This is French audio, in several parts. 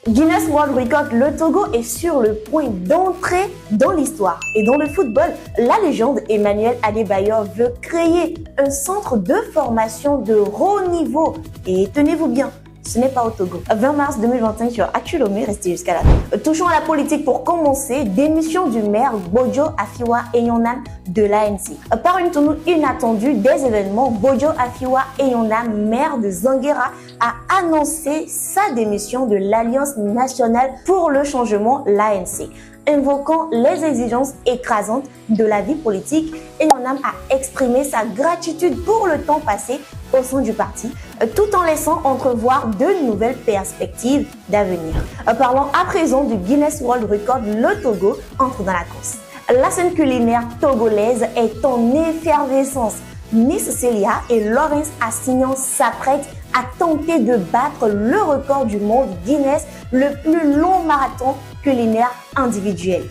Guinness World Record, le Togo est sur le point d'entrer dans l'histoire. Et dans le football, la légende Emmanuel Adebayor veut créer un centre de formation de haut niveau. Et tenez-vous bien, ce n'est pas au Togo. 20 mars 2025 sur Actu Lomé, restez jusqu'à la fin. Touchons à la politique pour commencer. Démission du maire Bojo Afiwa Eyonam de l'ANC. Par une tournure inattendue des événements, Bojo Afiwa Eyonam, maire de Zanguera, a annoncé sa démission de l'Alliance nationale pour le changement, l'ANC. Invoquant les exigences écrasantes de la vie politique, Eyonam a exprimé sa gratitude pour le temps passé au sein du parti, tout en laissant entrevoir de nouvelles perspectives d'avenir. Parlons à présent du Guinness World Record, le Togo entre dans la course. La scène culinaire togolaise est en effervescence. Miss Célia et Lawrence Assignon s'apprêtent à tenter de battre le record du monde Guinness, le plus long marathon culinaire individuel.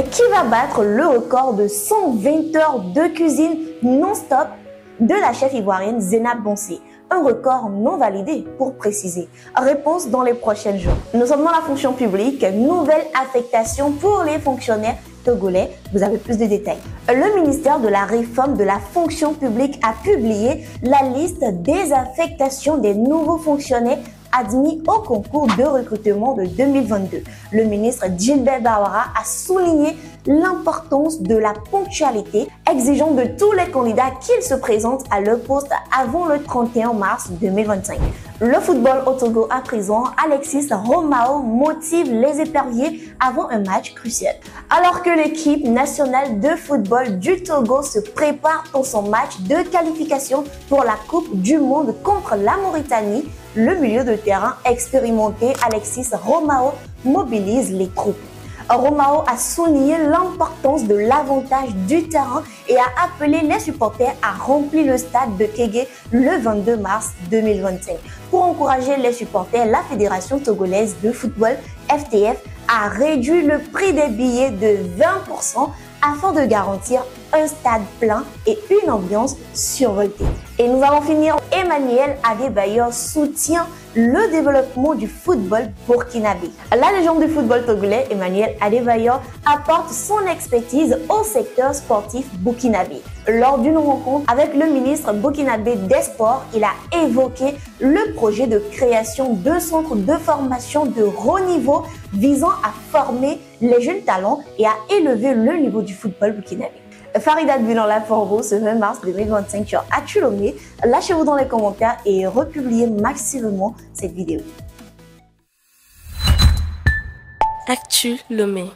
Qui va battre le record de 120 heures de cuisine non-stop de la chef ivoirienne Zénab Bonsé? Un record non validé pour préciser. Réponse dans les prochains jours. Nous sommes dans la fonction publique, nouvelle affectation pour les fonctionnaires togolais. Vous avez plus de détails. Le ministère de la Réforme de la fonction publique a publié la liste des affectations des nouveaux fonctionnaires admis au concours de recrutement de 2022. Le ministre Gilbert Bawara a souligné l'importance de la ponctualité, exigeant de tous les candidats qu'ils se présentent à leur poste avant le 31 mars 2025. Le football au Togo à présent, Alexis Romao motive les éperviers avant un match crucial. Alors que l'équipe nationale de football du Togo se prépare pour son match de qualification pour la Coupe du Monde contre la Mauritanie, le milieu de terrain expérimenté Alexis Romao mobilise les troupes. Romao a souligné l'importance de l'avantage du terrain et a appelé les supporters à remplir le stade de Kégué le 22 mars 2025. Pour encourager les supporters, la Fédération togolaise de football, FTF, a réduit le prix des billets de 20% afin de garantir un stade plein et une ambiance survoltée. Et nous allons finir. Emmanuel Adebayor soutient le développement du football burkinabé. La légende du football togolais, Emmanuel Adebayor, apporte son expertise au secteur sportif burkinabé. Lors d'une rencontre avec le ministre burkinabé des Sports, il a évoqué le projet de création de centres de formation de haut niveau visant à former les jeunes talents et à élever le niveau du football burkinabé. Farida Bulan là pour vous ce 20 mars 2025 sur Actu Lomé. Lâchez-vous dans les commentaires et republiez massivement cette vidéo. Actu Lomé.